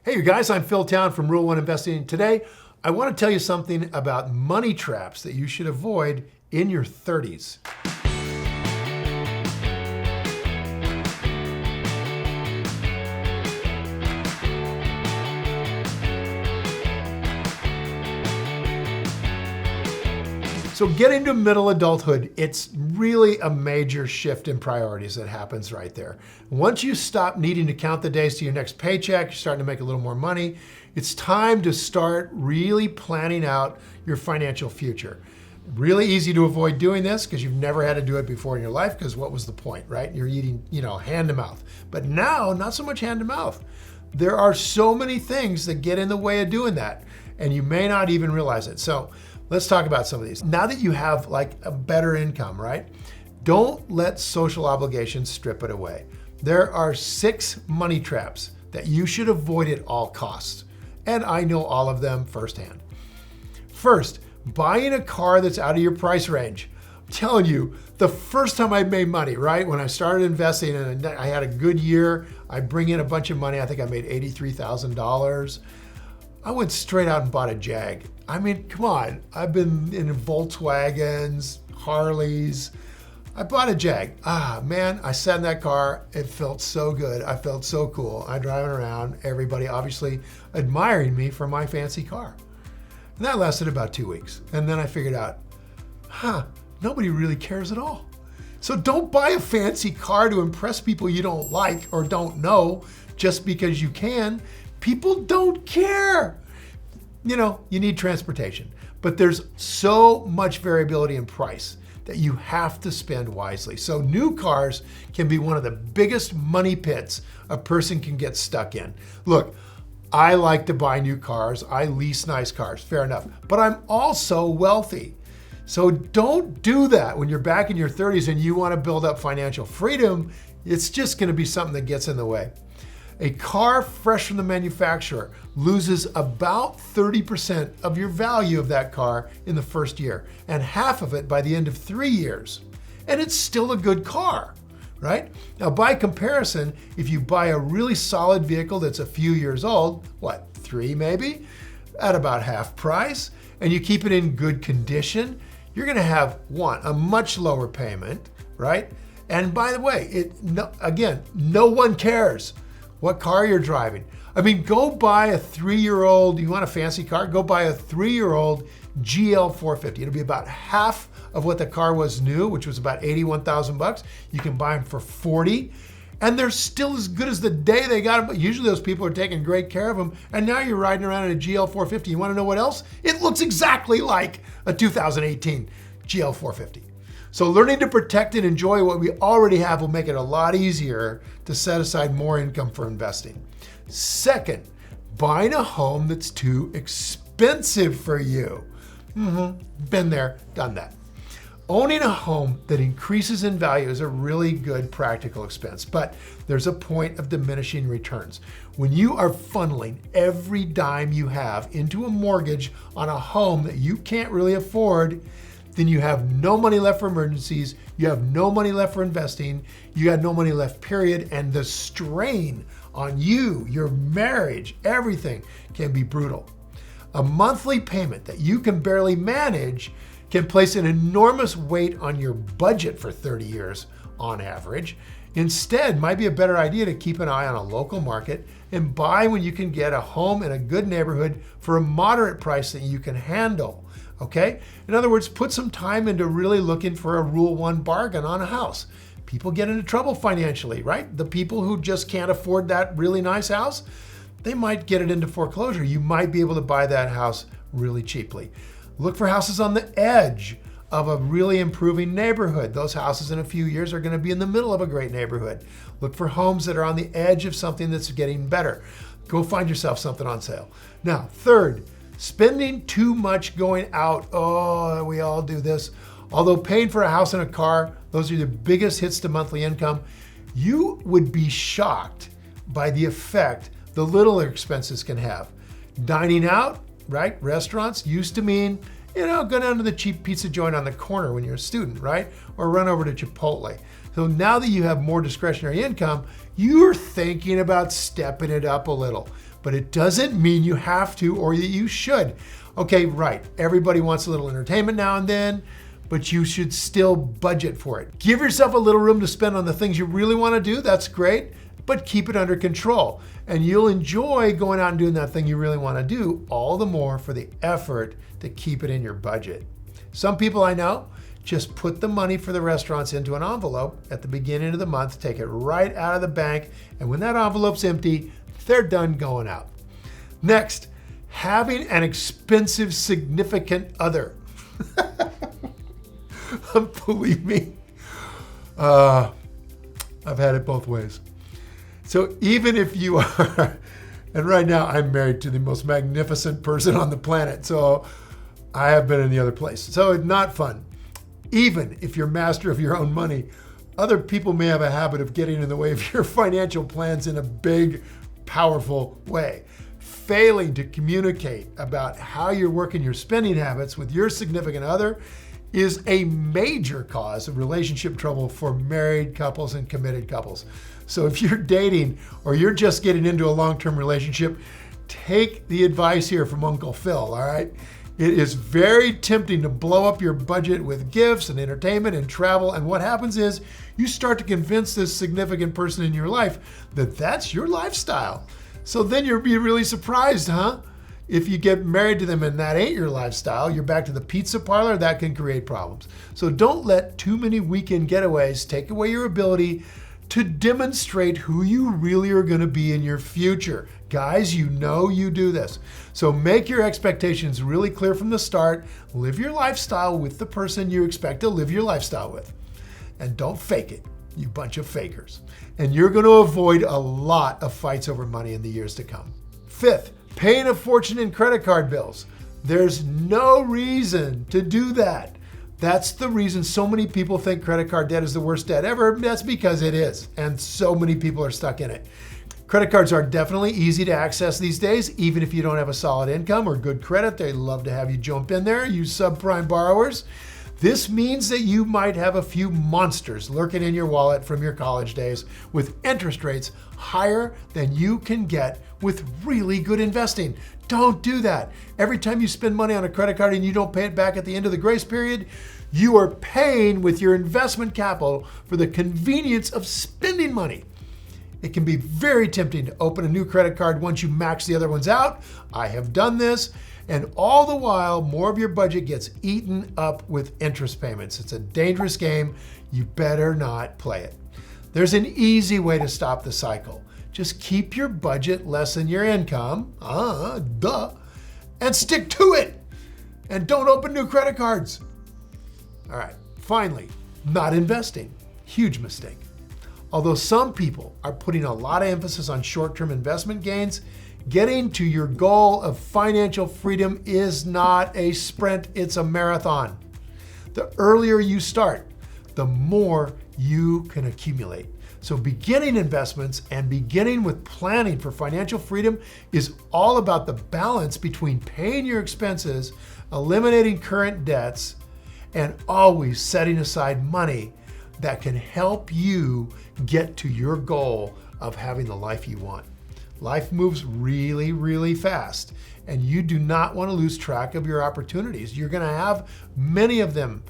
Hey, you guys, I'm Phil Town from Rule 1 Investing. Today, I want to tell you something about money traps that you should avoid in your 30s. So getting to middle adulthood, it's really a major shift in priorities that happens right there. Once you stop needing to count the days to your next paycheck, you're starting to make a little more money, it's time to start really planning out your financial future. Really easy to avoid doing this because you've never had to do it before in your life, because what was the point, right? You're eating, hand to mouth. But now, not so much hand to mouth. There are so many things that get in the way of doing that, and you may not even realize it. So let's talk about some of these. Now that you have like a better income, right? Don't let social obligations strip it away. There are 6 money traps that you should avoid at all costs. And I know all of them firsthand. First, buying a car that's out of your price range. I'm telling you, the first time I made money, right? When I started investing and I had a good year, I bring in a bunch of money. I think I made $83,000. I went straight out and bought a Jag. I mean, come on. I've been in Volkswagens, Harleys. I bought a Jag. Man, I sat in that car. It felt so good. I felt so cool. I'm driving around, everybody obviously admiring me for my fancy car. And that lasted about 2 weeks. And then I figured out, nobody really cares at all. So don't buy a fancy car to impress people you don't like or don't know just because you can. People don't care. You need transportation, but there's so much variability in price that you have to spend wisely. So new cars can be one of the biggest money pits a person can get stuck in. Look, I like to buy new cars. I lease nice cars, fair enough, but I'm also wealthy. So don't do that when you're back in your 30s and you want to build up financial freedom. It's just going to be something that gets in the way. A car fresh from the manufacturer loses about 30% of your value of that car in the first year, and half of it by the end of 3 years. And it's still a good car, right? Now, by comparison, if you buy a really solid vehicle that's a few years old, 3 maybe, at about half price, and you keep it in good condition, you're gonna have, a much lower payment, right? And by the way, no one cares what car you're driving. I mean, go buy a 3-year-old, you want a fancy car? Go buy a 3-year-old GL 450. It'll be about half of what the car was new, which was about 81,000 bucks. You can buy them for 40, and they're still as good as the day they got them. But usually those people are taking great care of them, and now you're riding around in a GL 450. You wanna know what else? It looks exactly like a 2018 GL 450. So learning to protect and enjoy what we already have will make it a lot easier to set aside more income for investing. Second, buying a home that's too expensive for you. Been there, done that. Owning a home that increases in value is a really good practical expense, but there's a point of diminishing returns. When you are funneling every dime you have into a mortgage on a home that you can't really afford, then you have no money left for emergencies, you have no money left for investing, you have no money left, period, and the strain on you, your marriage, everything can be brutal. A monthly payment that you can barely manage can place an enormous weight on your budget for 30 years on average. Instead, might be a better idea to keep an eye on a local market and buy when you can get a home in a good neighborhood for a moderate price that you can handle. Okay? In other words, put some time into really looking for a Rule 1 bargain on a house. People get into trouble financially, right? The people who just can't afford that really nice house, they might get it into foreclosure. You might be able to buy that house really cheaply. Look for houses on the edge of a really improving neighborhood. Those houses in a few years are going to be in the middle of a great neighborhood. Look for homes that are on the edge of something that's getting better. Go find yourself something on sale. Now, third, spending too much going out. Oh, we all do this. Although paying for a house and a car, those are the biggest hits to monthly income, you would be shocked by the effect the littler expenses can have. Dining out, right? Restaurants used to mean, go down to the cheap pizza joint on the corner when you're a student, right? Or run over to Chipotle. So now that you have more discretionary income, you're thinking about stepping it up a little. but it doesn't mean you have to or that you should. Okay, right, everybody wants a little entertainment now and then, but you should still budget for it. Give yourself a little room to spend on the things you really want to do, that's great, but keep it under control. And you'll enjoy going out and doing that thing you really want to do all the more for the effort to keep it in your budget. Some people I know just put the money for the restaurants into an envelope at the beginning of the month, take it right out of the bank, and when that envelope's empty, they're done going out. Next, having an expensive significant other. Believe me, I've had it both ways. So even if you are, and right now I'm married to the most magnificent person on the planet, so I have been in the other place. So it's not fun. Even if you're master of your own money, other people may have a habit of getting in the way of your financial plans in a big, powerful way. Failing to communicate about how you're working your spending habits with your significant other is a major cause of relationship trouble for married couples and committed couples. So if you're dating or you're just getting into a long-term relationship, take the advice here from Uncle Phil, all right? It is very tempting to blow up your budget with gifts and entertainment and travel, and what happens is you start to convince this significant person in your life that that's your lifestyle. So then you'll be really surprised, huh? If you get married to them and that ain't your lifestyle, you're back to the pizza parlor, that can create problems. So don't let too many weekend getaways take away your ability to demonstrate who you really are going to be in your future. Guys, you know you do this. So make your expectations really clear from the start. Live your lifestyle with the person you expect to live your lifestyle with. And don't fake it, you bunch of fakers. And you're going to avoid a lot of fights over money in the years to come. Fifth, paying a fortune in credit card bills. There's no reason to do that. That's the reason so many people think credit card debt is the worst debt ever. That's because it is, and so many people are stuck in it. Credit cards are definitely easy to access these days, even if you don't have a solid income or good credit. They love to have you jump in there, you subprime borrowers. This means that you might have a few monsters lurking in your wallet from your college days with interest rates higher than you can get with really good investing. Don't do that. Every time you spend money on a credit card and you don't pay it back at the end of the grace period, you are paying with your investment capital for the convenience of spending money. It can be very tempting to open a new credit card once you max the other ones out. I have done this. And all the while, more of your budget gets eaten up with interest payments. It's a dangerous game. You better not play it. There's an easy way to stop the cycle. Just keep your budget less than your income, and stick to it. And don't open new credit cards. All right, finally, not investing. Huge mistake. Although some people are putting a lot of emphasis on short-term investment gains, getting to your goal of financial freedom is not a sprint, it's a marathon. The earlier you start, the more you can accumulate. So beginning investments and beginning with planning for financial freedom is all about the balance between paying your expenses, eliminating current debts, and always setting aside money that can help you get to your goal of having the life you want. Life moves really, really fast, and you do not want to lose track of your opportunities. You're going to have many of them,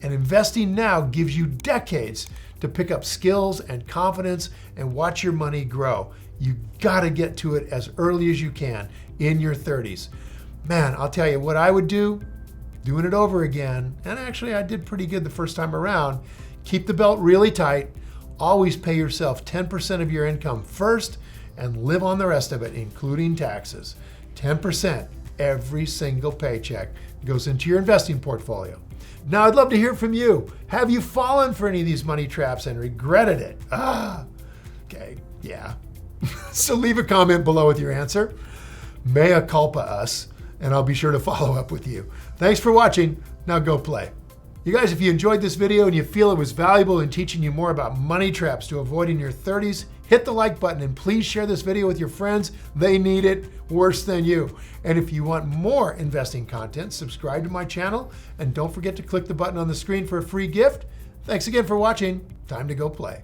and investing now gives you decades to pick up skills and confidence and watch your money grow. You got to get to it as early as you can in your 30s. Man, I'll tell you what I would do, doing it over again, and actually I did pretty good the first time around. Keep the belt really tight. Always pay yourself 10% of your income first and live on the rest of it, including taxes. 10% every single paycheck goes into your investing portfolio. Now, I'd love to hear from you. Have you fallen for any of these money traps and regretted it? Okay, yeah. So leave a comment below with your answer. Mea culpa us, and I'll be sure to follow up with you. Thanks for watching. Now go play. You guys, if you enjoyed this video and you feel it was valuable in teaching you more about money traps to avoid in your 30s, hit the like button and please share this video with your friends. They need it worse than you. And if you want more investing content, subscribe to my channel and don't forget to click the button on the screen for a free gift. Thanks again for watching. Time to go play.